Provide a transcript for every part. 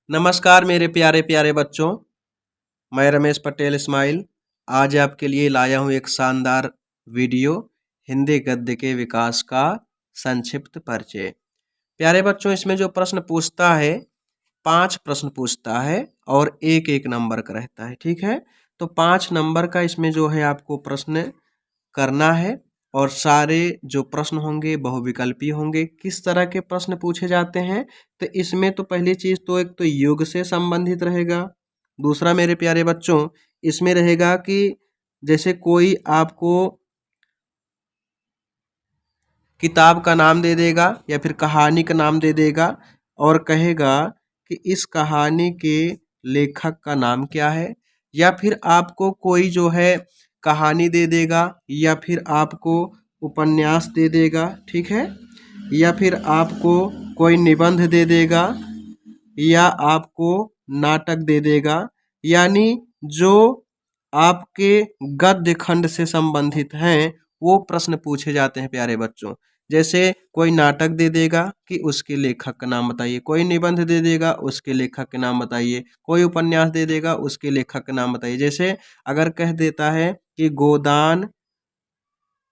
नमस्कार मेरे प्यारे प्यारे बच्चों। मैं रमेश पटेल स्माइल आज आपके लिए लाया हूँ एक शानदार वीडियो हिंदी गद्य के विकास का संक्षिप्त परिचय। प्यारे बच्चों, इसमें जो प्रश्न पूछता है 5 प्रश्न पूछता है और एक एक नंबर का रहता है। ठीक है, तो 5 नंबर का इसमें जो है आपको प्रश्न करना है और सारे जो प्रश्न होंगे बहुविकल्पी होंगे। किस तरह के प्रश्न पूछे जाते हैं, तो इसमें तो पहली चीज़ तो एक तो युग से संबंधित रहेगा। दूसरा मेरे प्यारे बच्चों, इसमें रहेगा कि जैसे कोई आपको किताब का नाम दे देगा या फिर कहानी का नाम दे देगा और कहेगा कि इस कहानी के लेखक का नाम क्या है, या फिर आपको कोई जो है कहानी दे देगा या फिर आपको उपन्यास दे देगा। ठीक है, या फिर आपको कोई निबंध दे देगा या आपको नाटक दे देगा, यानी जो आपके गद्य खंड से संबंधित हैं वो प्रश्न पूछे जाते हैं प्यारे बच्चों। जैसे कोई नाटक दे देगा कि उसके लेखक का नाम बताइए, कोई निबंध दे देगा उसके लेखक के नाम बताइए, कोई उपन्यास दे देगा उसके लेखक का नाम बताइए। जैसे अगर कह देता है कि गोदान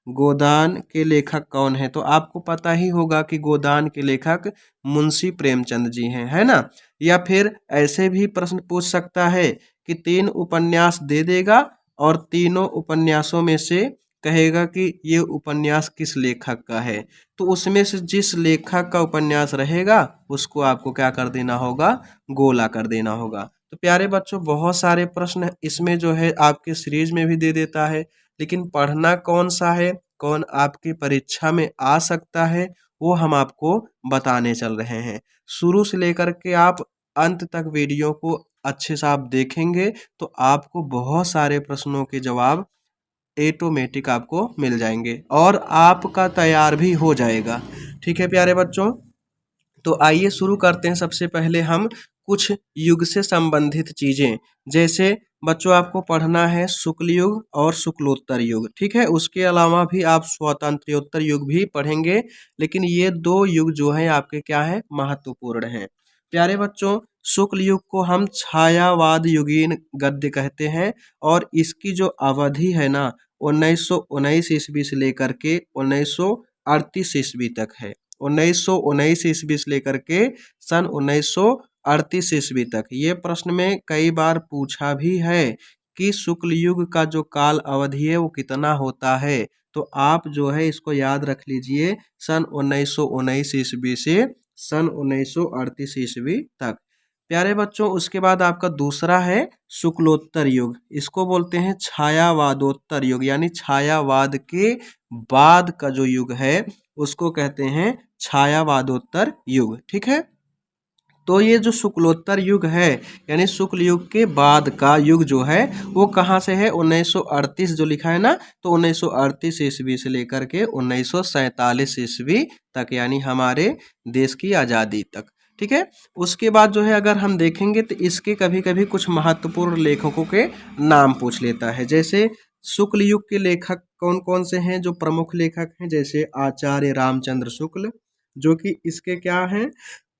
गोदान के लेखक कौन है, तो आपको पता ही होगा कि गोदान के लेखक मुंशी प्रेमचंद जी हैं, है ना। या फिर ऐसे भी प्रश्न पूछ सकता है कि 3 उपन्यास दे देगा और तीनों उपन्यासों में से कहेगा कि ये उपन्यास किस लेखक का है, तो उसमें से जिस लेखक का उपन्यास रहेगा उसको आपको क्या कर देना होगा, गोला कर देना होगा। तो प्यारे बच्चों, बहुत सारे प्रश्न इसमें जो है आपके सीरीज में भी दे देता है, लेकिन पढ़ना कौन सा है, कौन आपकी परीक्षा में आ सकता है, वो हम आपको बताने चल रहे हैं। शुरू से लेकर के आप अंत तक वीडियो को अच्छे से आप देखेंगे तो आपको बहुत सारे प्रश्नों के जवाब ऑटोमेटिक आपको मिल जाएंगे और आपका तैयार भी हो जाएगा। ठीक है प्यारे बच्चों, तो आइए शुरू करते हैं। सबसे पहले हम कुछ युग से संबंधित चीज़ें, जैसे बच्चों आपको पढ़ना है शुक्ल युग और शुक्लोत्तर युग। ठीक है, उसके अलावा भी आप स्वातंत्र्योत्तर युग भी पढ़ेंगे, लेकिन ये 2 युग जो है आपके क्या है, महत्वपूर्ण हैं। प्यारे बच्चों, शुक्ल युग को हम छायावाद युगीन गद्य कहते हैं और इसकी जो अवधि है ना 1919 ईस्वी से लेकर के 1938 ईस्वी तक है। 1919 ईस्वी से लेकर के सन 1938 ईस्वी तक। ये प्रश्न में कई बार पूछा भी है कि शुक्ल युग का जो काल अवधि है वो कितना होता है, तो आप जो है इसको याद रख लीजिए, सन 1919 ईस्वी से सन 1938 ईस्वी तक। प्यारे बच्चों, उसके बाद आपका दूसरा है शुक्लोत्तर युग। इसको बोलते हैं छायावादोत्तर युग, यानी छायावाद के बाद का जो युग है उसको कहते हैं छायावादोत्तर युग। ठीक है, तो ये जो शुक्लोत्तर युग है यानी शुक्ल युग के बाद का युग जो है वो कहाँ से है, 1938 जो लिखा है ना, तो 1938 ईस्वी से लेकर के 1947 ईस्वी तक, यानी हमारे देश की आज़ादी तक। ठीक है, उसके बाद जो है अगर हम देखेंगे तो इसके कभी कभी कुछ महत्वपूर्ण लेखकों के नाम पूछ लेता है। जैसे शुक्ल युग के लेखक कौन कौन से हैं, जो प्रमुख लेखक हैं, जैसे आचार्य रामचंद्र शुक्ल, जो कि इसके क्या हैं,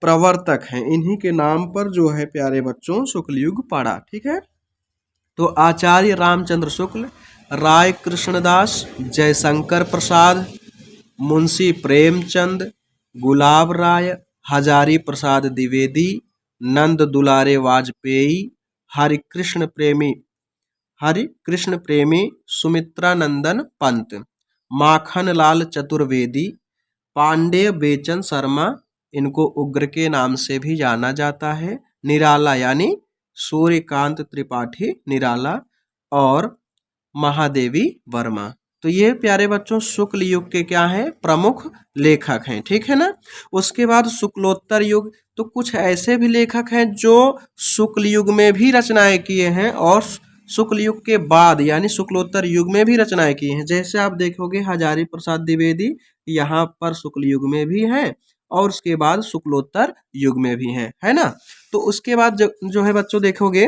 प्रवर्तक हैं। इन्हीं के नाम पर जो है प्यारे बच्चों शुक्ल युग पड़ा। ठीक है, तो आचार्य रामचंद्र शुक्ल, राय कृष्णदास, जयशंकर प्रसाद, मुंशी प्रेमचंद, गुलाब राय, हजारी प्रसाद द्विवेदी, नंद दुलारे वाजपेयी, हरिकृष्ण प्रेमी हरिकृष्ण प्रेमी सुमित्रानंदन पंत, माखन लाल चतुर्वेदी, पांडेय बेचन शर्मा, इनको उग्र के नाम से भी जाना जाता है, निराला यानी सूर्यकांत त्रिपाठी निराला, और महादेवी वर्मा। तो ये प्यारे बच्चों शुक्ल युग के क्या हैं, प्रमुख लेखक हैं। ठीक है ना, उसके बाद शुक्लोत्तर युग, तो कुछ ऐसे भी लेखक हैं जो शुक्ल युग में भी रचनाएं किए हैं और शुक्ल युग के बाद यानी शुक्लोत्तर युग में भी रचनाएं की हैं। जैसे आप देखोगे हजारी प्रसाद द्विवेदी यहाँ पर शुक्ल युग में भी हैं और उसके बाद शुक्लोत्तर युग में भी हैं, है ना। तो उसके बाद जो है बच्चों देखोगे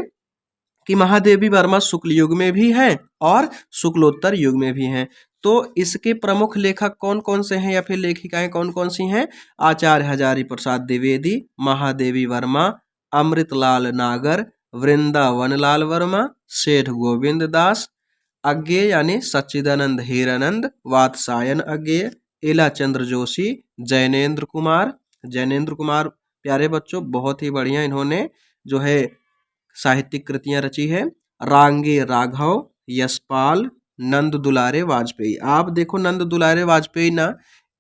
कि महादेवी वर्मा शुक्ल युग में भी हैं और शुक्लोत्तर युग में भी हैं। तो इसके प्रमुख लेखक कौन कौन से हैं या फिर लेखिकाएं कौन कौन सी हैं, आचार्य हजारी प्रसाद द्विवेदी, महादेवी वर्मा, अमृतलाल नागर, वृंदावन लाल वर्मा, सेठ गोविंद दास, अज्ञेय यानी सच्चिदानंद हीरानंद, वात्सायन अज्ञेय, इलाचंद्र जोशी, जैनेन्द्र कुमार प्यारे बच्चों बहुत ही बढ़िया इन्होंने जो है साहित्यिक कृतियां रची है। रांगे राघव, यशपाल, नंद दुलारे वाजपेयी। आप देखो नंद दुलारे वाजपेयी ना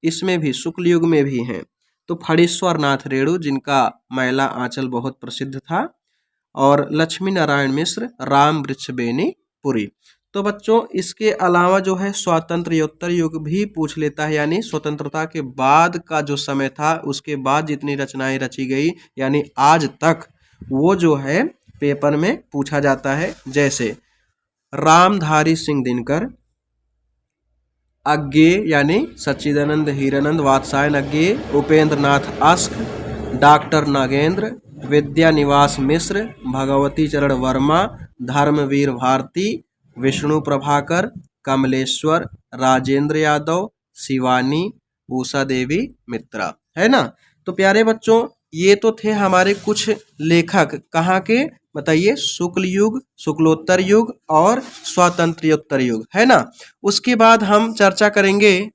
इसमें भी शुक्ल युग में भी हैं। तो फणीश्वर नाथ रेणु जिनका मैला आंचल बहुत प्रसिद्ध था, और लक्ष्मी नारायण मिश्र, राम वृक्ष बेनी पुरी। तो बच्चों इसके अलावा जो है स्वातंत्र्योत्तर युग भी पूछ लेता है, यानी स्वतंत्रता के बाद का जो समय था उसके बाद जितनी रचनाएं रची गई यानी आज तक, वो जो है पेपर में पूछा जाता है। जैसे रामधारी सिंह दिनकर, अज्ञेय यानी सच्चिदानंद हीरानंद वात्सायन अज्ञेय, उपेंद्र नाथ अस्क, डॉक्टर नागेंद्र, विद्यानिवास मिश्र, भगवती चरण वर्मा, धर्मवीर भारती, विष्णु प्रभाकर, कमलेश्वर, राजेंद्र यादव, शिवानी, उषा देवी मित्रा, है ना। तो प्यारे बच्चों ये तो थे हमारे कुछ लेखक, कहाँ के बताइए, शुक्ल युग, शुक्लोत्तर युग और स्वातंत्र्योत्तर युग, है ना। उसके बाद हम चर्चा करेंगे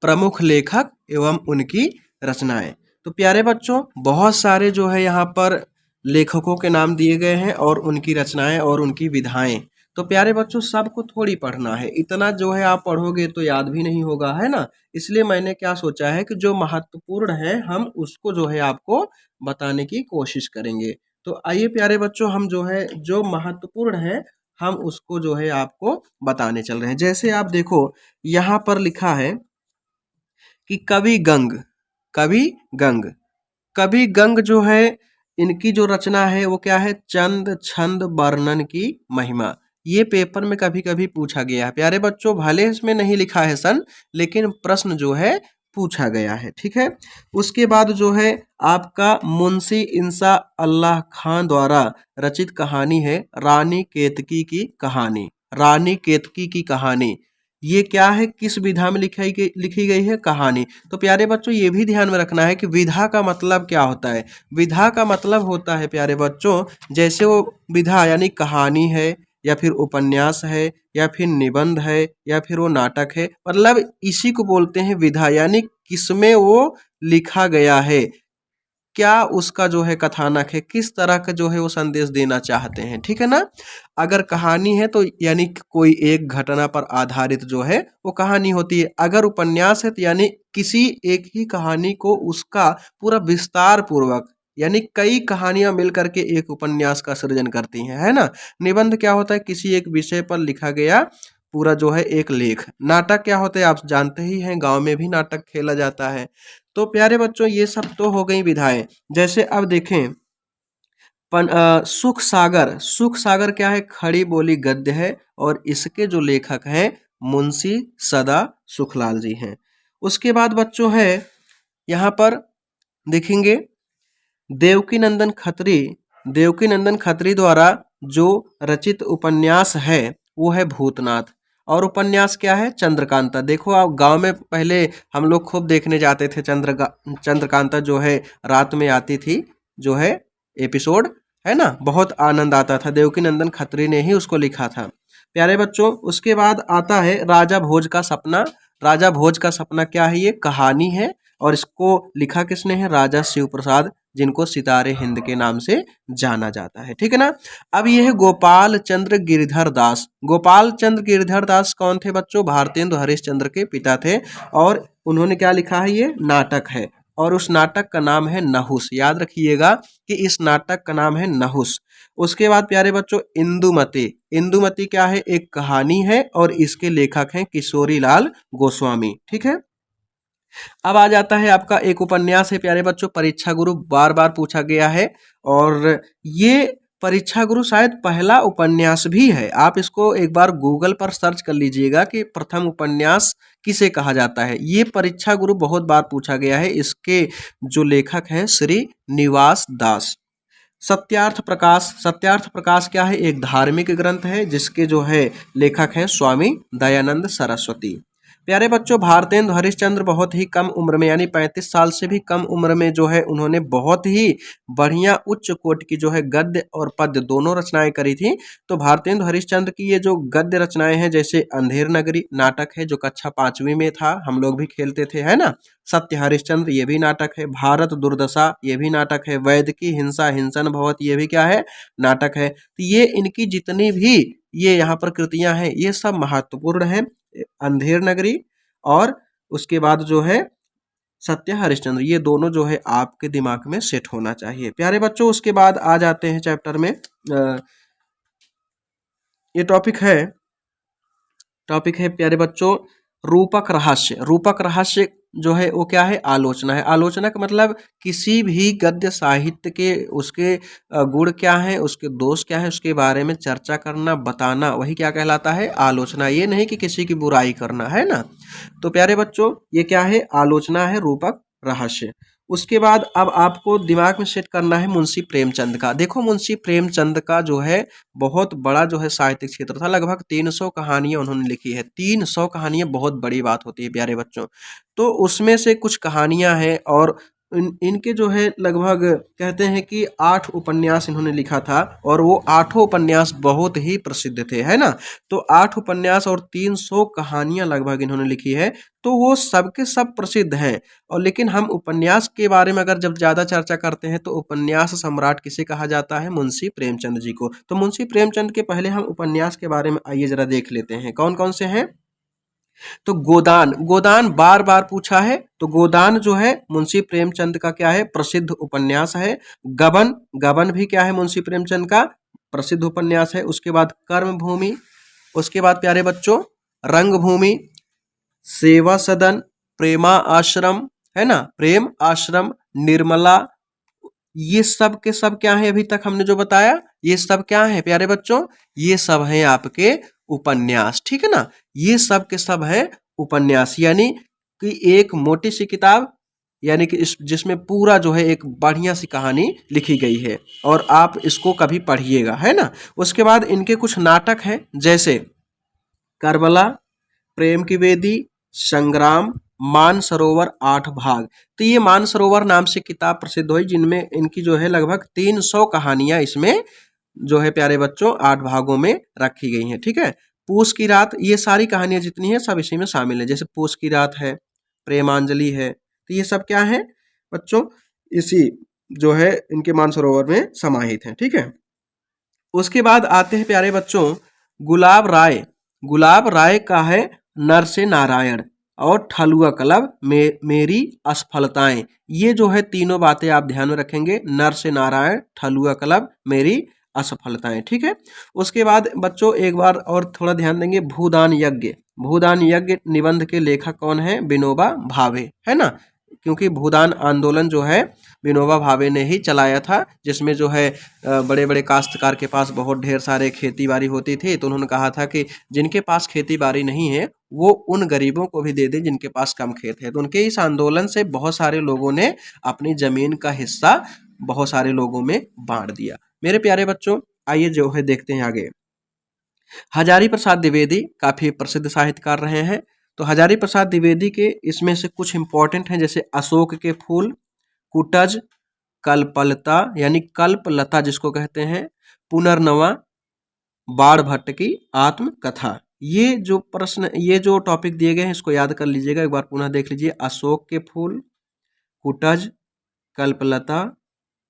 प्रमुख लेखक एवं उनकी रचनाएं। तो प्यारे बच्चों बहुत सारे जो है यहाँ पर लेखकों के नाम दिए गए हैं और उनकी रचनाएं और उनकी विधाएं। तो प्यारे बच्चों सबको थोड़ी पढ़ना है, इतना जो है आप पढ़ोगे तो याद भी नहीं होगा, है ना। इसलिए मैंने क्या सोचा है कि जो महत्वपूर्ण है हम उसको जो है आपको बताने की कोशिश करेंगे। तो आइए प्यारे बच्चों हम जो है जो महत्वपूर्ण है हम उसको जो है आपको बताने चल रहे हैं। जैसे आप देखो यहाँ पर लिखा है कि कवि गंग, कवि गंग, कवि गंग जो है इनकी जो रचना है वो क्या है, चंद छंद वर्णन की महिमा। ये पेपर में कभी कभी पूछा गया है प्यारे बच्चों, भले इसमें नहीं लिखा है सन, लेकिन प्रश्न जो है पूछा गया है, ठीक है। उसके बाद जो है आपका मुंशी इंसा अल्लाह खान द्वारा रचित कहानी है रानी केतकी की कहानी, रानी केतकी की कहानी। ये क्या है, किस विधा में लिखी गई है, कहानी। तो प्यारे बच्चों ये भी ध्यान में रखना है कि विधा का मतलब क्या होता है। विधा का मतलब होता है प्यारे बच्चों, जैसे वो विधा यानी कहानी है या फिर उपन्यास है या फिर निबंध है या फिर वो नाटक है, मतलब इसी को बोलते हैं विधा, यानी किसमें वो लिखा गया है, क्या उसका जो है कथानक है, किस तरह का जो है वो संदेश देना चाहते हैं, ठीक है ना। अगर कहानी है तो यानी कोई एक घटना पर आधारित जो है वो कहानी होती है। अगर उपन्यास है तो यानी किसी एक ही कहानी को उसका पूरा विस्तार पूर्वक, यानी कई कहानियां मिलकर के एक उपन्यास का सृजन करती हैं, है ना। निबंध क्या होता है, किसी एक विषय पर लिखा गया पूरा जो है एक लेख। नाटक क्या होता है, आप जानते ही हैं, गांव में भी नाटक खेला जाता है। तो प्यारे बच्चों ये सब तो हो गई विधाएं। जैसे अब देखें सुख सागर, सुख सागर क्या है, खड़ी बोली गद्य है और इसके जो लेखक हैं मुंशी सदा सुखलाल जी हैं। उसके बाद बच्चों है यहाँ पर देखेंगे देवकी नंदन खत्री, देवकी नंदन खत्री द्वारा जो रचित उपन्यास है वो है भूतनाथ, और उपन्यास क्या है, चंद्रकांता। देखो आप गांव में पहले हम लोग खूब देखने जाते थे, चंद्रकांता जो है रात में आती थी जो है एपिसोड, है ना, बहुत आनंद आता था। देवकी नंदन खत्री ने ही उसको लिखा था प्यारे बच्चों। उसके बाद आता है राजा भोज का सपना। राजा भोज का सपना क्या है, ये कहानी है और इसको लिखा किसने है, राजा शिव प्रसाद, जिनको सितारे हिंद के नाम से जाना जाता है, ठीक है ना। अब ये है गोपाल चंद्र गिरधर दास। गोपाल चंद्र गिरधर दास कौन थे बच्चों, भारतेंदु हरिश्चंद्र के पिता थे, और उन्होंने क्या लिखा है, ये नाटक है और उस नाटक का नाम है नहुस। याद रखिएगा कि इस नाटक का नाम है नहुस। उसके बाद प्यारे बच्चों इंदुमती, इंदुमती क्या है, एक कहानी है और इसके लेखक हैं किशोरी लाल गोस्वामी, ठीक है। अब आ जाता है आपका एक उपन्यास है प्यारे बच्चों, परीक्षा गुरु, बार बार पूछा गया है और ये परीक्षा गुरु शायद पहला उपन्यास भी है। आप इसको एक बार गूगल पर सर्च कर लीजिएगा कि प्रथम उपन्यास किसे कहा जाता है। ये परीक्षा गुरु बहुत बार पूछा गया है। इसके जो लेखक हैं श्री निवास दास। सत्यार्थ प्रकाश, सत्यार्थ प्रकाश क्या है, एक धार्मिक ग्रंथ है जिसके जो है लेखक हैं स्वामी दयानंद सरस्वती। प्यारे बच्चों, भारतेंदु हरिश्चंद्र बहुत ही कम उम्र में यानी 35 साल से भी कम उम्र में जो है उन्होंने बहुत ही बढ़िया उच्च कोटि की जो है गद्य और पद्य दोनों रचनाएं करी थी। तो भारतेंदु हरिश्चंद्र की ये जो गद्य रचनाएं हैं, जैसे अंधेर नगरी नाटक है जो कक्षा 5वीं में था, हम लोग भी खेलते थे, है ना। सत्य हरिश्चंद्र ये भी नाटक है, भारत दुर्दशा ये भी नाटक है, वैद की हिंसा हिंसन भवत ये भी क्या है, नाटक है। तो ये इनकी जितनी भी ये यहाँ पर कृतियां हैं ये सब महत्वपूर्ण हैं। अंधेर नगरी और उसके बाद जो है सत्य हरिश्चंद्र, ये दोनों जो है आपके दिमाग में सेट होना चाहिए। प्यारे बच्चों, उसके बाद आ जाते हैं चैप्टर में, ये टॉपिक है प्यारे बच्चों रूपक रहस्य। रूपक रहस्य जो है वो क्या है, आलोचना है। आलोचना का मतलब किसी भी गद्य साहित्य के उसके गुण क्या है, उसके दोष क्या है, उसके बारे में चर्चा करना, बताना, वही क्या कहलाता है, आलोचना। ये नहीं कि किसी की बुराई करना, है ना। तो प्यारे बच्चों ये क्या है, आलोचना है, रूपक रहस्य। उसके बाद अब आपको दिमाग में सेट करना है मुंशी प्रेमचंद का। देखो मुंशी प्रेमचंद का जो है बहुत बड़ा जो है साहित्यिक क्षेत्र था, लगभग 300 कहानियां उन्होंने लिखी है। 300 कहानियां बहुत बड़ी बात होती है प्यारे बच्चों। तो उसमें से कुछ कहानियां हैं और इनके जो है लगभग कहते हैं कि 8 उपन्यास इन्होंने लिखा था और वो 8 उपन्यास बहुत ही प्रसिद्ध थे, है ना। तो 8 उपन्यास और 300 कहानियां लगभग इन्होंने लिखी है, तो वो सबके सब प्रसिद्ध हैं। और लेकिन हम उपन्यास के बारे में अगर जब ज़्यादा चर्चा करते हैं तो उपन्यास सम्राट किसे कहा जाता है, मुंशी प्रेमचंद जी को। तो मुंशी प्रेमचंद के पहले हम उपन्यास के बारे में आइए जरा देख लेते हैं कौन कौन से हैं। तो गोदान, गोदान बार बार पूछा है, तो गोदान जो है मुंशी प्रेमचंद का क्या है, प्रसिद्ध उपन्यास है। गबन, गबन भी क्या है, मुंशी प्रेमचंद का प्रसिद्ध उपन्यास है। उसके बाद कर्मभूमि, उसके बाद प्यारे बच्चों रंगभूमि, सेवा सदन, प्रेमा आश्रम, है ना, प्रेम आश्रम, निर्मला, ये सब के सब क्या है, अभी तक हमने जो बताया ये सब क्या है प्यारे बच्चों, ये सब है आपके उपन्यास, ठीक है ना। ये सब के सब है उपन्यास, यानी कि एक मोटी सी किताब, यानी कि इस जिसमें पूरा जो है एक बढ़िया सी कहानी लिखी गई है और आप इसको कभी पढ़िएगा, है ना। उसके बाद इनके कुछ नाटक हैं, जैसे करबला, प्रेम की वेदी, संग्राम, मानसरोवर 8 भाग। तो ये मानसरोवर नाम से किताब प्रसिद्ध हुई जिनमें इनकी जो है लगभग 300 कहानियां इसमें जो है प्यारे बच्चों 8 भागों में रखी गई हैं, ठीक है। पूस की रात, ये सारी कहानियां जितनी हैं सब इसी में शामिल है, जैसे पूस की रात है, प्रेमांजलि है, तो ये सब क्या है बच्चों, इसी जो है इनके मानसरोवर में समाहित है, ठीक है। उसके बाद आते हैं प्यारे बच्चों गुलाब राय। गुलाब राय का है नरसे नारायण और ठलुआ कलब मेरी असफलताएं। ये जो है तीनों बातें आप ध्यान में रखेंगे, नरसे नारायण, ठलुआ कलब, मेरी असफलताएं, ठीक है। उसके बाद बच्चों एक बार और थोड़ा ध्यान देंगे, भूदान यज्ञ। भूदान यज्ञ निबंध के लेखक कौन है, विनोबा भावे, है ना। क्योंकि भूदान आंदोलन जो है विनोबा भावे ने ही चलाया था, जिसमें जो है बड़े बड़े काश्तकार के पास बहुत ढेर सारे खेती बाड़ी होती थी, तो उन्होंने कहा था कि जिनके पास खेती बाड़ी नहीं है वो उन गरीबों को भी दे दें जिनके पास कम खेत है। तो उनके इस आंदोलन से बहुत सारे लोगों ने अपनी जमीन का हिस्सा बहुत सारे लोगों में बांट दिया। मेरे प्यारे बच्चों आइए जो है देखते हैं आगे। हजारी प्रसाद द्विवेदी काफी प्रसिद्ध साहित्यकार रहे हैं। तो हजारी प्रसाद द्विवेदी के इसमें से कुछ इंपॉर्टेंट हैं, जैसे अशोक के फूल, कुटज, कल्पलता यानी कल्पलता जिसको कहते हैं, पुनर्नवा, बाण भट्ट की आत्मकथा। ये जो प्रश्न, ये जो टॉपिक दिए गए हैं इसको याद कर लीजिएगा, एक बार पुनः देख लीजिए। अशोक के फूल, कुटज, कल्पलता,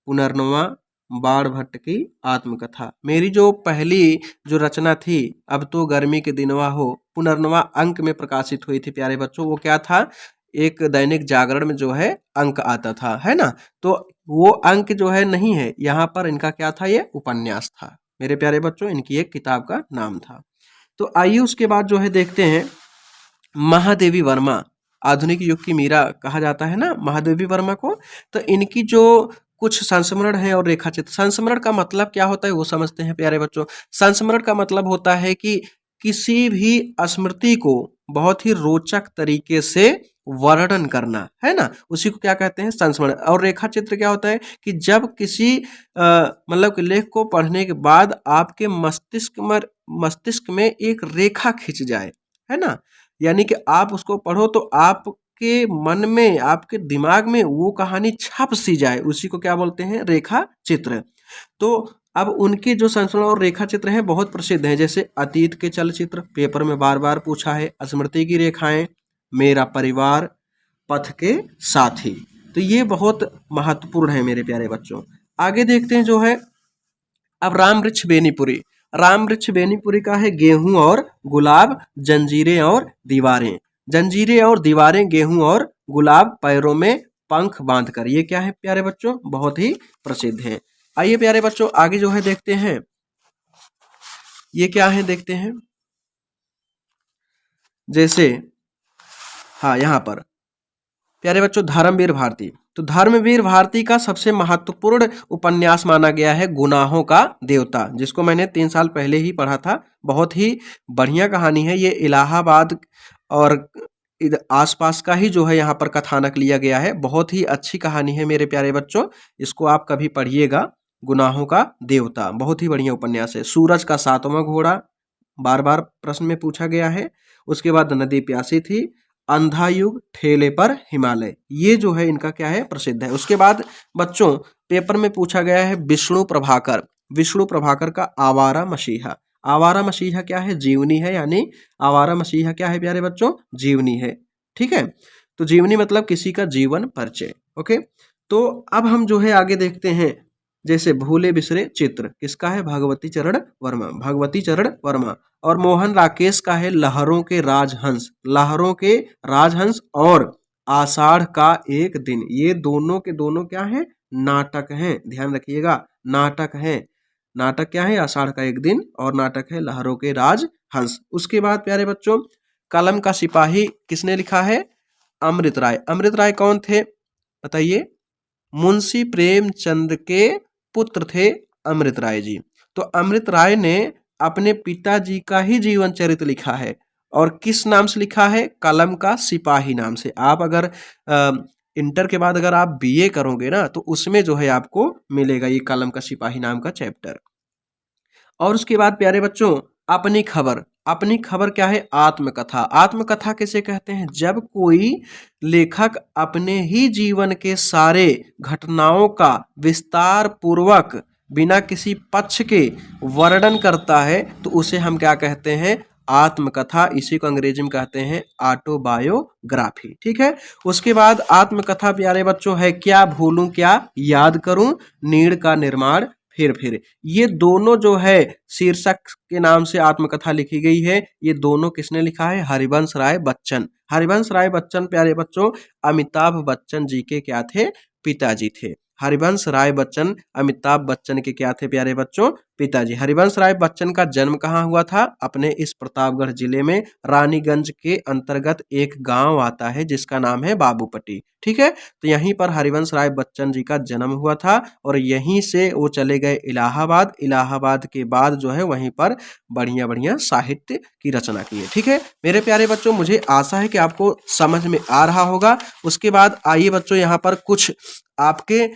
पुनर्नवा, बाण भट्ट की आत्मकथा। मेरी जो पहली जो रचना थी अब तो गर्मी के दिनवा हो, पुनर्नवा अंक में प्रकाशित हुई थी प्यारे बच्चों। वो क्या था, एक दैनिक जागरण में जो है अंक आता था, है ना। तो वो अंक जो है नहीं है यहाँ पर, इनका क्या था, ये उपन्यास था मेरे प्यारे बच्चों, इनकी एक किताब का नाम था। तो आइए उसके बाद जो है देखते हैं महादेवी वर्मा। आधुनिक युग की मीरा कहा जाता है ना महादेवी वर्मा को। तो इनकी जो कुछ संस्मरण है और रेखाचित्र, संस्मरण का मतलब क्या होता है वो समझते हैं प्यारे बच्चों। संस्मरण का मतलब होता है कि किसी भी स्मृति को बहुत ही रोचक तरीके से वर्णन करना, है ना, उसी को क्या कहते हैं, संस्मरण। और रेखा चित्र क्या होता है कि जब किसी मतलब कि लेख को पढ़ने के बाद आपके मस्तिष्क में एक रेखा खिंच जाए, है ना। यानी कि आप उसको पढ़ो तो आपके मन में, आपके दिमाग में वो कहानी छप सी जाए, उसी को क्या बोलते हैं, रेखा चित्र। तो अब उनके जो संस्मरण और रेखा चित्र हैं बहुत प्रसिद्ध हैं, जैसे अतीत के चलचित्र, पेपर में बार बार पूछा है, स्मृति की रेखाएं, मेरा परिवार, पथ के साथी। तो ये बहुत महत्वपूर्ण है मेरे प्यारे बच्चों। आगे देखते हैं जो है अब राम वृक्ष बेनीपुरी। राम वृक्ष बेनीपुरी का है गेहूं और गुलाब, जंजीरें और दीवारें। जंजीरें और दीवारें, गेहूं और गुलाब, पैरों में पंख बांधकर। ये क्या है प्यारे बच्चों, बहुत ही प्रसिद्ध है। आइए प्यारे बच्चों आगे जो है देखते हैं, ये क्या है देखते हैं। जैसे हाँ यहाँ पर प्यारे बच्चों धर्मवीर भारती। तो धर्मवीर भारती का सबसे महत्वपूर्ण उपन्यास माना गया है गुनाहों का देवता, जिसको मैंने 3 साल पहले ही पढ़ा था। बहुत ही बढ़िया कहानी है ये। इलाहाबाद और आसपास का ही जो है यहाँ पर कथानक लिया गया है। बहुत ही अच्छी कहानी है मेरे प्यारे बच्चों, इसको आप कभी पढ़िएगा। गुनाहों का देवता बहुत ही बढ़िया उपन्यास है। सूरज का 7वां घोड़ा बार बार प्रश्न में पूछा गया है। उसके बाद नदी प्यासी थी, अंधा युग, ठेले पर हिमालय, ये जो है इनका क्या है, प्रसिद्ध है। उसके बाद बच्चों पेपर में पूछा गया है विष्णु प्रभाकर। विष्णु प्रभाकर का आवारा मसीहा। आवारा मसीहा क्या है, जीवनी है, यानी आवारा मसीहा क्या है प्यारे बच्चों, जीवनी है। ठीक है, तो जीवनी मतलब किसी का जीवन परिचय। ओके, तो अब हम जो है आगे देखते हैं। जैसे भूले बिसरे चित्र किसका है, भगवती चरण वर्मा। भगवती चरण वर्मा। और मोहन राकेश का है लहरों के राजहंस। लहरों के राजहंस और आषाढ़ का एक दिन। ये दोनों के दोनों क्या है, नाटक हैं, ध्यान रखिएगा, नाटक हैं। नाटक क्या है, आषाढ़ का एक दिन, और नाटक है लहरों के राजहंस। उसके बाद प्यारे बच्चों कलम का सिपाही किसने लिखा है, अमृत राय। अमृत राय कौन थे बताइए, मुंशी प्रेमचंद के पुत्र थे अमृत राय जी। तो अमृत राय ने अपने पिताजी का ही जीवन चरित्र लिखा है, और किस नाम से लिखा है, कलम का सिपाही नाम से। आप अगर इंटर के बाद अगर आप बीए करोगे ना, तो उसमें जो है आपको मिलेगा ये कलम का सिपाही नाम का चैप्टर। और उसके बाद प्यारे बच्चों अपनी खबर। अपनी खबर क्या है, आत्मकथा। आत्मकथा किसे कहते हैं, जब कोई लेखक अपने ही जीवन के सारे घटनाओं का विस्तार पूर्वक बिना किसी पक्ष के वर्णन करता है, तो उसे हम क्या कहते हैं, आत्मकथा। इसी को अंग्रेजी में कहते हैं ऑटोबायोग्राफी। ठीक है, उसके बाद आत्मकथा प्यारे बच्चों है क्या भूलूं क्या याद करूं, नीड़ का निर्माण, फिर। ये दोनों जो है शीर्षक के नाम से आत्मकथा लिखी गई है। ये दोनों किसने लिखा है, हरिवंश राय बच्चन। हरिवंश राय बच्चन प्यारे बच्चों अमिताभ बच्चन जी के क्या थे, पिताजी थे। हरिवंश राय बच्चन अमिताभ बच्चन के क्या थे प्यारे बच्चों, पिताजी। हरिवंश राय बच्चन का जन्म कहाँ हुआ था, अपने इस प्रतापगढ़ जिले में रानीगंज के अंतर्गत एक गांव आता है जिसका नाम है बाबूपट्टी। ठीक है, तो यहीं पर हरिवंश राय बच्चन जी का जन्म हुआ था, और यहीं से वो चले गए इलाहाबाद। इलाहाबाद के बाद जो है वहीं पर बढ़िया बढ़िया साहित्य की रचना की है। ठीक है मेरे प्यारे बच्चों, मुझे आशा है कि आपको समझ में आ रहा होगा। उसके बाद आइए बच्चों यहाँ पर कुछ आपके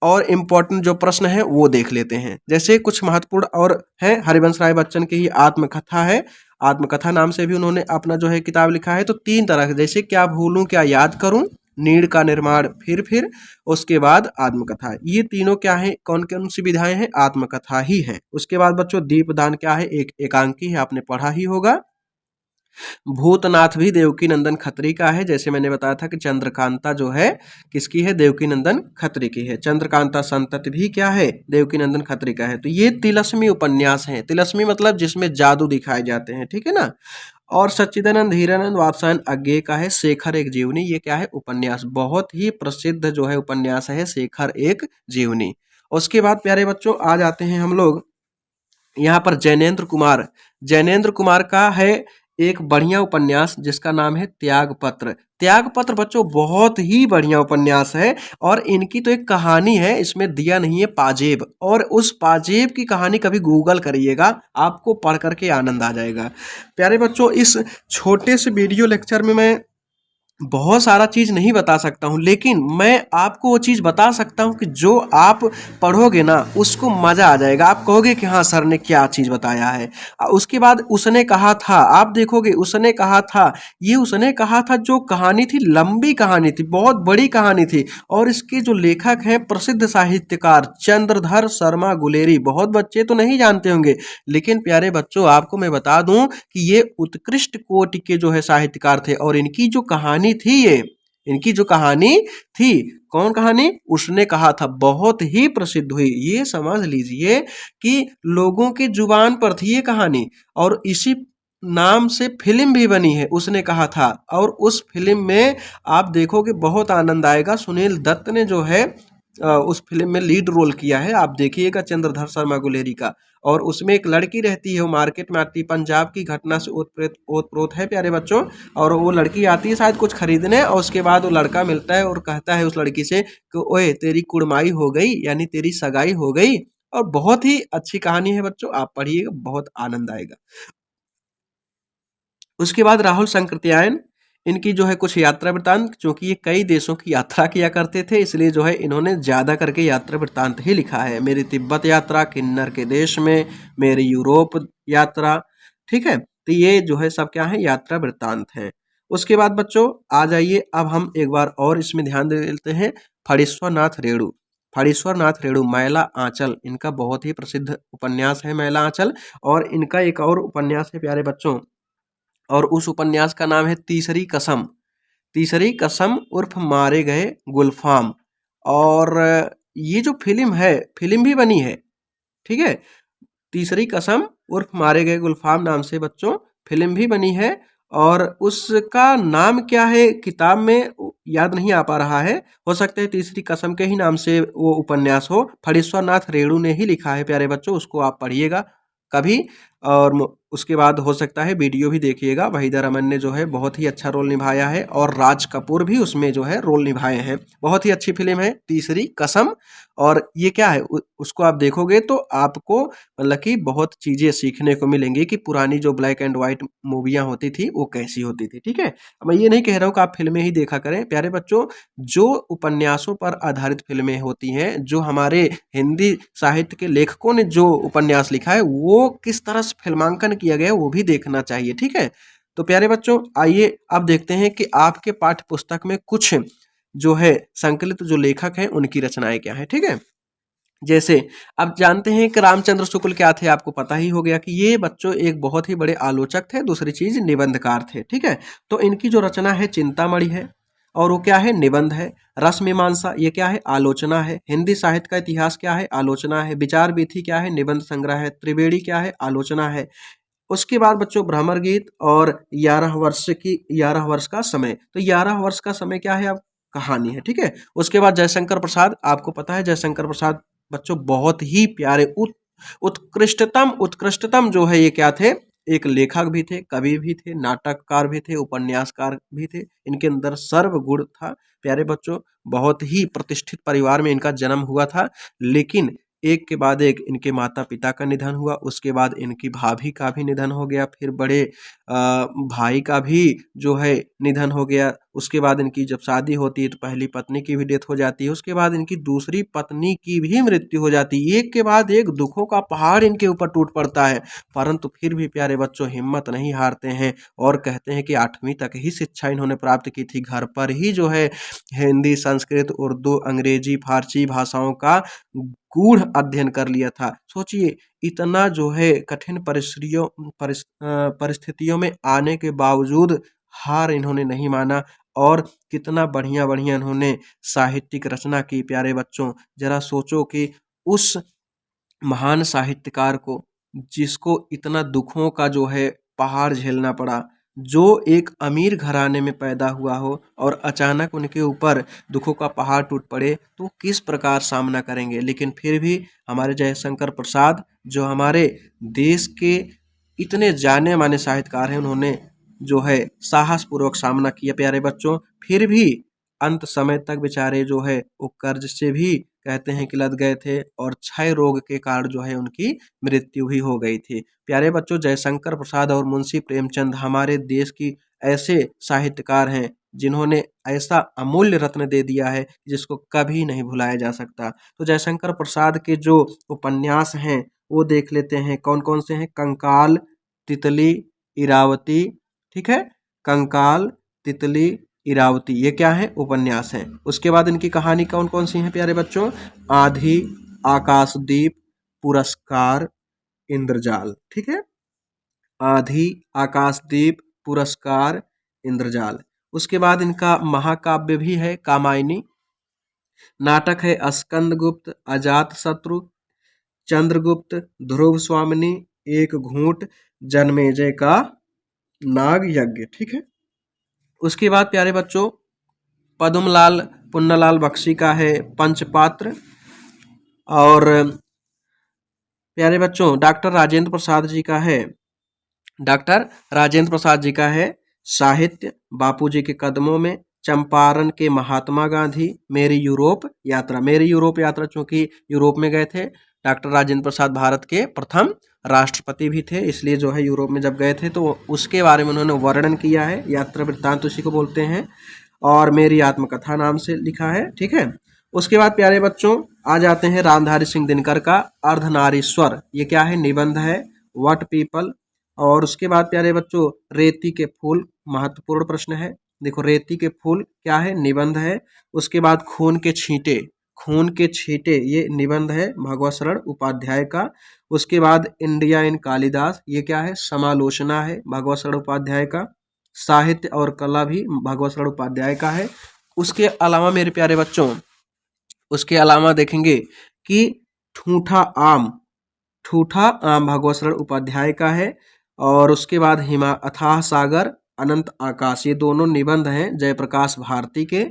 और इम्पोर्टेंट जो प्रश्न है वो देख लेते हैं। जैसे कुछ महत्वपूर्ण और है, हरिवंश राय बच्चन की ही आत्मकथा है। आत्मकथा नाम से भी उन्होंने अपना जो है किताब लिखा है। तो 3 तरह के, जैसे क्या भूलूं क्या याद करूं, नीड़ का निर्माण, फिर उसके बाद आत्मकथा। ये तीनों क्या है, कौन कौन सी विधाएं हैं, आत्मकथा ही है। उसके बाद बच्चों दीपदान क्या है, एक एकांकी है, आपने पढ़ा ही होगा। भूतनाथ भी देवकी नंदन खत्री का है। जैसे मैंने बताया था कि चंद्रकांता जो है किसकी है, देवकी नंदन खत्री की है। चंद्रकांता संतति भी क्या है, देवकी नंदन खत्री का है। तो ये तिलस्मी उपन्यास हैं। तिलस्मी मतलब जिसमें जादू दिखाए जाते हैं, ठीक है ना। और सच्चिदानंद हीरानंद वात्स्यायन अज्ञेय का है शेखर एक जीवनी। ये क्या है, उपन्यास। बहुत ही प्रसिद्ध जो है उपन्यास है शेखर एक जीवनी। उसके बाद प्यारे बच्चों आ जाते हैं हम लोग यहाँ पर जैनेन्द्र कुमार। जैनेन्द्र कुमार का है एक बढ़िया उपन्यास जिसका नाम है त्यागपत्र। त्यागपत्र बच्चों बहुत ही बढ़िया उपन्यास है, और इनकी तो एक कहानी है, इसमें दिया नहीं है पाजेब, और उस पाजेब की कहानी कभी गूगल करिएगा, आपको पढ़ करके आनंद आ जाएगा। प्यारे बच्चों इस छोटे से वीडियो लेक्चर में मैं बहुत सारा चीज़ नहीं बता सकता हूँ, लेकिन मैं आपको वो चीज़ बता सकता हूँ कि जो आप पढ़ोगे ना उसको मज़ा आ जाएगा। आप कहोगे कि हाँ सर ने क्या चीज़ बताया है। उसके बाद उसने कहा था, आप देखोगे उसने कहा था, ये उसने कहा था जो कहानी थी, लंबी कहानी थी, बहुत बड़ी कहानी थी। और इसके जो लेखक हैं प्रसिद्ध साहित्यकार चंद्रधर शर्मा गुलेरी, बहुत बच्चे तो नहीं जानते होंगे, लेकिन प्यारे बच्चों आपको मैं बता दूं कि ये उत्कृष्ट कोटि के जो है साहित्यकार थे। और इनकी जो कहानी थी, ये इनकी जो कहानी थी, कौन कहानी, उसने कहा था, बहुत ही प्रसिद्ध हुई। ये समझ लीजिए कि लोगों की जुबान पर थी ये कहानी, और इसी नाम से फिल्म भी बनी है, उसने कहा था। और उस फिल्म में आप देखोगे बहुत आनंद आएगा। सुनील दत्त ने जो है उस फिल्म में लीड रोल किया है, आप देखिएगा चंद्रधर शर्मा गुलेरी का। और उसमें एक लड़की रहती है, वो मार्केट में आती है, पंजाब की घटना से ओतप्रोत है प्यारे बच्चों। और वो लड़की आती है शायद कुछ खरीदने, और उसके बाद वो लड़का मिलता है और कहता है उस लड़की से कि ओए तेरी कुड़माई हो गई, यानी तेरी सगाई हो गई। और बहुत ही अच्छी कहानी है बच्चों, आप पढ़िएगा बहुत आनंद आएगा। उसके बाद राहुल संकृत्यायन, इनकी जो है कुछ यात्रा वृत्तांत, क्योंकि ये कई देशों की यात्रा किया करते थे, इसलिए जो है इन्होंने ज़्यादा करके यात्रा वृत्तांत ही लिखा है। मेरी तिब्बत यात्रा, किन्नर के देश में, मेरी यूरोप यात्रा, ठीक है। तो ये जो है सब क्या है, यात्रा वृत्तांत है। उसके बाद बच्चों आ जाइए, अब हम एक बार और इसमें ध्यान दे देते हैं। फणीश्वर नाथ रेणु, फणीश्वर नाथ रेणु मैला आंचल, इनका बहुत ही प्रसिद्ध उपन्यास है मैला आंचल। और इनका एक और उपन्यास है प्यारे बच्चों, और उस उपन्यास का नाम है तीसरी कसम, तीसरी कसम उर्फ मारे गए गुलफाम। और ये जो फिल्म है, फिल्म भी बनी है, ठीक है। तीसरी कसम उर्फ मारे गए गुलफाम नाम से बच्चों फिल्म भी बनी है। और उसका नाम क्या है किताब में याद नहीं आ पा रहा है, हो सकता है तीसरी कसम के ही नाम से वो उपन्यास हो। फणीश्वर नाथ रेणु ने ही लिखा है प्यारे बच्चों, उसको आप पढ़िएगा कभी। और उसके बाद हो सकता है वीडियो भी देखिएगा, वहीदा रमन ने जो है बहुत ही अच्छा रोल निभाया है, और राज कपूर भी उसमें जो है रोल निभाए हैं। बहुत ही अच्छी फिल्म है तीसरी कसम। और ये क्या है, उसको आप देखोगे तो आपको मतलब कि बहुत चीज़ें सीखने को मिलेंगी कि पुरानी जो ब्लैक एंड वाइट मूवियाँ होती थी वो कैसी होती थी, ठीक है। अब मैं ये नहीं कह रहा हूँ कि आप फिल्में ही देखा करें प्यारे बच्चों, जो उपन्यासों पर आधारित फिल्में होती हैं, जो हमारे हिंदी साहित्य के लेखकों ने जो उपन्यास लिखा है वो किस तरह से फिल्मांकन किया गया है वो भी देखना चाहिए, ठीक है। तो प्यारे बच्चों आइए अब देखते हैं कि आपके पाठ्य पुस्तक में कुछ जो है संकलित जो लेखक हैं उनकी रचनाएं क्या है, ठीक है। जैसे अब जानते हैं कि रामचंद्र शुक्ल क्या थे, आपको पता ही हो गया कि ये बच्चों एक बहुत ही बड़े आलोचक थे, दूसरी चीज निबंधकार थे, ठीक है। तो इनकी जो रचना है चिंतामणि है, और वो क्या है, निबंध है। रस मीमांसा ये क्या है, आलोचना है। हिंदी साहित्य का इतिहास क्या है, आलोचना है। विचार वीथी क्या है, निबंध संग्रह है। त्रिवेणी क्या है, आलोचना है। उसके बाद बच्चों भ्रमर गीत और 11 वर्ष का समय, तो 11 वर्ष का समय क्या है, अब कहानी है, ठीक है। उसके बाद जयशंकर प्रसाद, आपको पता है जयशंकर प्रसाद बच्चों बहुत ही प्यारे उत्कृष्टतम उत्कृष्टतम जो है ये क्या थे, एक लेखक भी थे, कवि भी थे, नाटककार भी थे, उपन्यासकार भी थे। इनके अंदर सर्व गुण था प्यारे बच्चों। बहुत ही प्रतिष्ठित परिवार में इनका जन्म हुआ था, लेकिन एक के बाद एक इनके माता पिता का निधन हुआ, उसके बाद इनकी भाभी का भी निधन हो गया, फिर बड़े भाई का भी जो है निधन हो गया। उसके बाद इनकी जब शादी होती है तो पहली पत्नी की भी डेथ हो जाती है, उसके बाद इनकी दूसरी पत्नी की भी मृत्यु हो जाती है। एक के बाद एक दुखों का पहाड़ इनके ऊपर टूट पड़ता है, परंतु फिर भी प्यारे बच्चों हिम्मत नहीं हारते हैं, और कहते हैं कि 8वीं तक ही शिक्षा इन्होंने प्राप्त की थी, घर पर ही जो है हिंदी, संस्कृत, उर्दू, अंग्रेजी, फारसी भाषाओं का गूढ़ अध्ययन कर लिया था। सोचिए इतना जो है कठिन परिस्थितियों में आने के बावजूद हार इन्होंने नहीं माना, और कितना बढ़िया बढ़िया इन्होंने साहित्यिक रचना की प्यारे बच्चों। जरा सोचो कि उस महान साहित्यकार को, जिसको इतना दुखों का जो है पहाड़ झेलना पड़ा, जो एक अमीर घराने में पैदा हुआ हो और अचानक उनके ऊपर दुखों का पहाड़ टूट पड़े, तो किस प्रकार सामना करेंगे। लेकिन फिर भी हमारे जयशंकर प्रसाद जो हमारे देश के इतने जाने माने साहित्यकार हैं, उन्होंने जो है साहसपूर्वक सामना किया प्यारे बच्चों। फिर भी अंत समय तक बेचारे जो है वो कर्ज से भी कहते हैं कि लद गए थे और क्षय रोग के कारण जो है उनकी मृत्यु भी हो गई थी। प्यारे बच्चों, जयशंकर प्रसाद और मुंशी प्रेमचंद हमारे देश की ऐसे साहित्यकार हैं जिन्होंने ऐसा अमूल्य रत्न दे दिया है जिसको कभी नहीं भुलाया जा सकता। तो जयशंकर प्रसाद के जो उपन्यास हैं वो देख लेते हैं, कौन कौन से हैं। कंकाल, तितली, इरावती, ठीक है, कंकाल, तितली, इरावती, ये क्या है, उपन्यास हैं। उसके बाद इनकी कहानी कौन कौन सी हैं प्यारे बच्चों। आधी, आकाशदीप, पुरस्कार, इंद्रजाल, ठीक है। आधी, आकाशदीप, पुरस्कार, इंद्रजाल। उसके बाद इनका महाकाव्य भी है कामायनी। नाटक है स्कंदगुप्त, अजातशत्रु, चंद्रगुप्त, ध्रुव स्वामिनी, एक घूंट, जन्मेजय का नाग यज्ञ, ठीक है। उसके बाद प्यारे बच्चों पद्मलाल पुन्नालाल बख्शी का है पंचपात्र। और प्यारे बच्चों डॉक्टर राजेंद्र प्रसाद जी का है, डॉक्टर राजेंद्र प्रसाद जी का है साहित्य, बापूजी के कदमों में, चंपारण के महात्मा गांधी, मेरी यूरोप यात्रा। मेरी यूरोप यात्रा चूंकि यूरोप में गए थे, डॉक्टर राजेंद्र प्रसाद भारत के प्रथम राष्ट्रपति भी थे, इसलिए जो है यूरोप में जब गए थे तो उसके बारे में उन्होंने वर्णन किया है, यात्रा वृत्तांत उसी को बोलते हैं। और मेरी आत्मकथा नाम से लिखा है, ठीक है। उसके बाद प्यारे बच्चों आ जाते हैं रामधारी सिंह दिनकर का अर्धनारीश्वर, ये क्या है, निबंध है। What people. और उसके बाद प्यारे बच्चों रेती के फूल, महत्वपूर्ण प्रश्न है, देखो रेती के फूल क्या है, निबंध है। उसके बाद खून के छींटे, खून के छींटे ये निबंध है भगवत शरण उपाध्याय का। उसके बाद इंडिया इन कालिदास, ये क्या है, समालोचना है भगवत शरण उपाध्याय का। साहित्य और कला भी भगवत शरण उपाध्याय का है। उसके अलावा मेरे प्यारे बच्चों उसके अलावा देखेंगे कि ठूठा आम, ठूठा आम भगवत शरण उपाध्याय का है। और उसके बाद हिमा अथाह सागर, अनंत आकाश, ये दोनों निबंध हैं जयप्रकाश भारती के।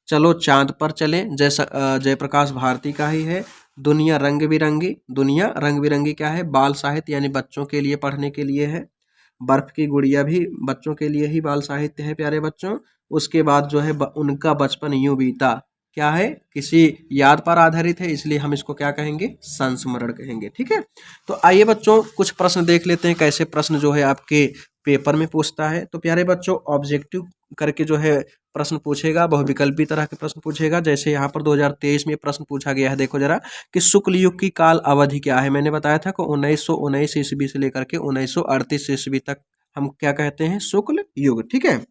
चलो चांद पर चले, जयप्रकाश भारती का ही है। दुनिया रंग बिरंगी, दुनिया रंग बिरंगी क्या है, बाल साहित्य यानी बच्चों के लिए पढ़ने के लिए है। बर्फ की गुड़िया भी बच्चों के लिए ही बाल साहित्य है प्यारे बच्चों। उसके बाद जो है उनका बचपन यूं बीता, क्या है, किसी याद पर आधारित है, इसलिए हम इसको क्या कहेंगे, संस्मरण कहेंगे, ठीक है। तो आइए बच्चों कुछ प्रश्न देख लेते हैं, कैसे प्रश्न जो है आपके पेपर में पूछता है। तो प्यारे बच्चों ऑब्जेक्टिव करके जो है प्रश्न पूछेगा, बहुविकल्पी तरह के प्रश्न पूछेगा। जैसे यहाँ पर 2023 में प्रश्न पूछा गया है, देखो जरा कि शुक्ल युग की काल अवधि क्या है। मैंने बताया था कि 1919 ईस्वी से लेकर के 1938 ईस्वी तक हम क्या कहते हैं, शुक्ल युग, ठीक है।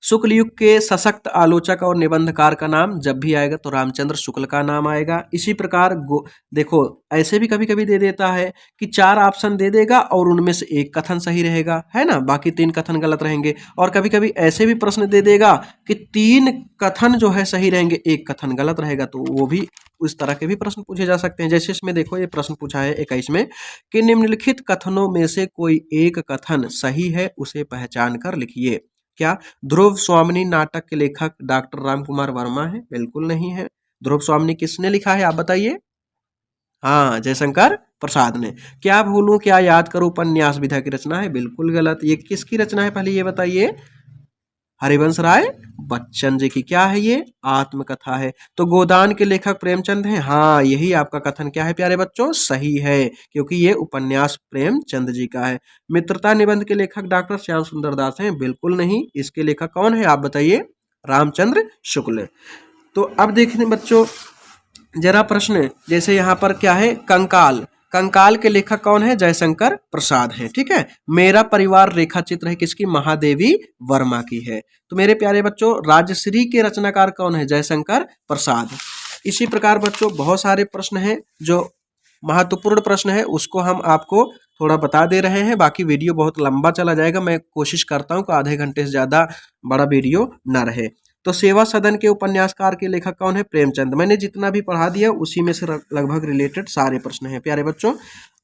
शुक्ल युग के सशक्त आलोचक और निबंधकार का नाम जब भी आएगा तो रामचंद्र शुक्ल का नाम आएगा। इसी प्रकार देखो ऐसे भी कभी कभी दे देता है कि 4 ऑप्शन दे देगा और उनमें से एक कथन सही रहेगा, है ना, बाकी 3 कथन गलत रहेंगे। और कभी कभी ऐसे भी प्रश्न दे देगा कि 3 कथन जो है सही रहेंगे, एक कथन गलत रहेगा, तो वो भी उस तरह के भी प्रश्न पूछे जा सकते हैं। जैसे इसमें देखो ये प्रश्न पूछा है 21 में कि निम्नलिखित कथनों में से कोई एक कथन सही है, उसे पहचान कर लिखिए। क्या ध्रुव स्वामिनी नाटक के लेखक डॉक्टर रामकुमार वर्मा है? बिल्कुल नहीं है। ध्रुव स्वामिनी किसने लिखा है आप बताइए? हाँ, जयशंकर प्रसाद ने। क्या भूलूं क्या याद करूं उपन्यास विधा की रचना है? बिल्कुल गलत। ये किसकी रचना है पहले ये बताइए? हरिवंश राय बच्चन जी की। क्या है ये? आत्मकथा है। तो गोदान के लेखक प्रेमचंद हैं? हाँ, यही आपका कथन क्या है प्यारे बच्चों? सही है, क्योंकि ये उपन्यास प्रेमचंद जी का है। मित्रता निबंध के लेखक डॉक्टर श्याम सुंदर दास हैं? बिल्कुल नहीं। इसके लेखक कौन है आप बताइए? रामचंद्र शुक्ल। तो अब देखने बच्चों जरा प्रश्न, जैसे यहाँ पर क्या है, कंकाल, कंकाल के लेखक कौन है? जयशंकर प्रसाद हैं, ठीक है। मेरा परिवार रेखा चित्र है किसकी? महादेवी वर्मा की है। तो मेरे प्यारे बच्चों राजश्री के रचनाकार कौन है? जयशंकर प्रसाद। इसी प्रकार बच्चों बहुत सारे प्रश्न हैं, जो महत्वपूर्ण प्रश्न है उसको हम आपको थोड़ा बता दे रहे हैं, बाकी वीडियो बहुत लंबा चला जाएगा। मैं कोशिश करता हूँ कि आधे घंटे से ज़्यादा बड़ा वीडियो ना रहे। तो सेवा सदन के उपन्यासकार के लेखक कौन है? प्रेमचंद। मैंने जितना भी पढ़ा दिया उसी में से लगभग रिलेटेड सारे प्रश्न हैं प्यारे बच्चों।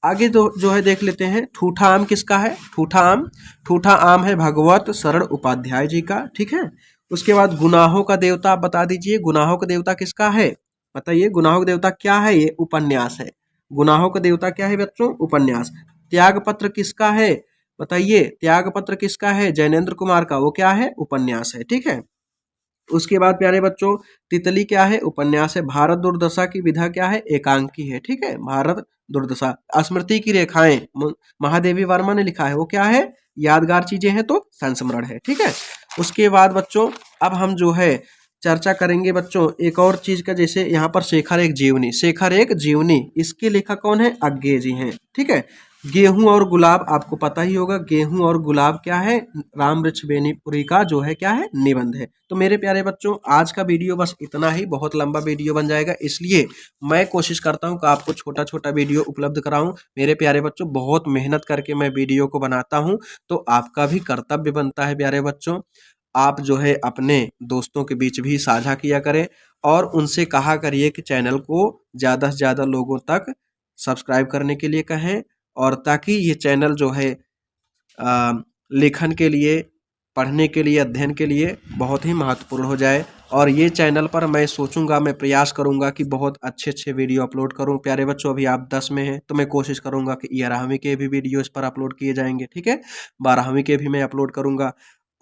आगे जो है देख लेते हैं, ठूठा आम किसका है? ठूठा आम, ठूठा आम है भगवत शरण उपाध्याय जी का, ठीक है। उसके बाद गुनाहों का देवता आप बता दीजिए, गुनाहों का देवता किसका है बताइए? गुनाहों का देवता क्या है? ये उपन्यास है। गुनाहों का देवता क्या है बच्चों? उपन्यास। त्यागपत्र किसका है बताइए? त्यागपत्र किसका है? जैनेन्द्र कुमार का। वो क्या है? उपन्यास है, ठीक है। उसके बाद प्यारे बच्चों तितली क्या है, उपन्यास है। भारत दुर्दशा की विधा क्या है, एकांकी है। ठीक है, भारत दुर्दशा। स्मृति की रेखाएं महादेवी वर्मा ने लिखा है, वो क्या है, यादगार चीजें हैं तो संस्मरण है। ठीक है, उसके बाद बच्चों अब हम जो है चर्चा करेंगे बच्चों एक और चीज का, जैसे यहाँ पर शेखर एक जीवनी, शेखर एक जीवनी, इसके लेखक कौन है, अज्ञे जी हैं। ठीक है, गेहूं और गुलाब आपको पता ही होगा, गेहूं और गुलाब क्या है, राम वृक्ष बेनीपुरी का जो है क्या है, निबंध है। तो मेरे प्यारे बच्चों आज का वीडियो बस इतना ही, बहुत लंबा वीडियो बन जाएगा, इसलिए मैं कोशिश करता हूं कि आपको छोटा छोटा वीडियो उपलब्ध कराऊं। मेरे प्यारे बच्चों बहुत मेहनत करके मैं वीडियो को बनाता हूं, तो आपका भी कर्तव्य बनता है प्यारे बच्चों, आप जो है अपने दोस्तों के बीच भी साझा किया करें और उनसे कहा करिए कि चैनल को ज़्यादा से ज़्यादा लोगों तक सब्सक्राइब करने के लिए कहें, और ताकि ये चैनल जो है लेखन के लिए, पढ़ने के लिए, अध्ययन के लिए बहुत ही महत्वपूर्ण हो जाए। और ये चैनल पर मैं सोचूंगा, मैं प्रयास करूंगा कि बहुत अच्छे अच्छे वीडियो अपलोड करूं। प्यारे बच्चों अभी आप 10 में हैं तो मैं कोशिश करूंगा कि 11वीं के भी वीडियो इस पर अपलोड किए जाएंगे। ठीक है, 12वीं के भी मैं अपलोड करूंगा।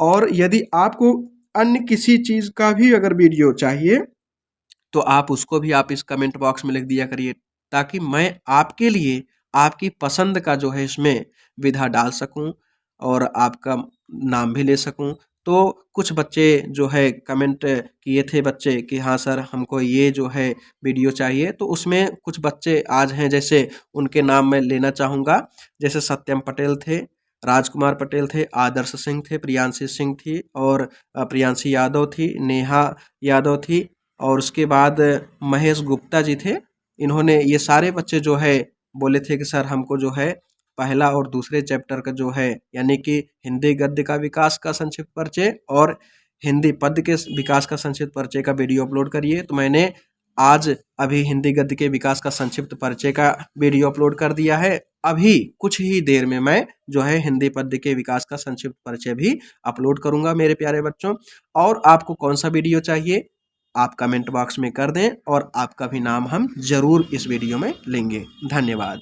और यदि आपको अन्य किसी चीज़ का भी अगर वीडियो चाहिए तो आप उसको भी आप इस कमेंट बॉक्स में लिख दिया करिए, ताकि मैं आपके लिए आपकी पसंद का जो है इसमें विधा डाल सकूं और आपका नाम भी ले सकूं। तो कुछ बच्चे जो है कमेंट किए थे बच्चे कि हाँ सर हमको ये जो है वीडियो चाहिए, तो उसमें कुछ बच्चे आज हैं, जैसे उनके नाम मैं लेना चाहूँगा, जैसे सत्यम पटेल थे, राजकुमार पटेल थे, आदर्श सिंह थे, प्रियांशी सिंह थी, और प्रियांशी यादव थी, नेहा यादव थी, और उसके बाद महेश गुप्ता जी थे। इन्होंने, ये सारे बच्चे जो है बोले थे कि सर हमको जो है पहला और दूसरे चैप्टर का जो है, यानी कि हिंदी गद्य का विकास का संक्षिप्त परिचय और हिंदी पद्य के विकास का संक्षिप्त परिचय का वीडियो अपलोड करिए। तो मैंने आज अभी हिंदी गद्य के विकास का संक्षिप्त परिचय का वीडियो अपलोड कर दिया है। अभी कुछ ही देर में मैं जो है हिंदी पद्य के विकास का संक्षिप्त परिचय भी अपलोड करूंगा मेरे प्यारे बच्चों। और आपको कौन सा वीडियो चाहिए आप कमेंट बॉक्स में कर दें और आपका भी नाम हम जरूर इस वीडियो में लेंगे। धन्यवाद।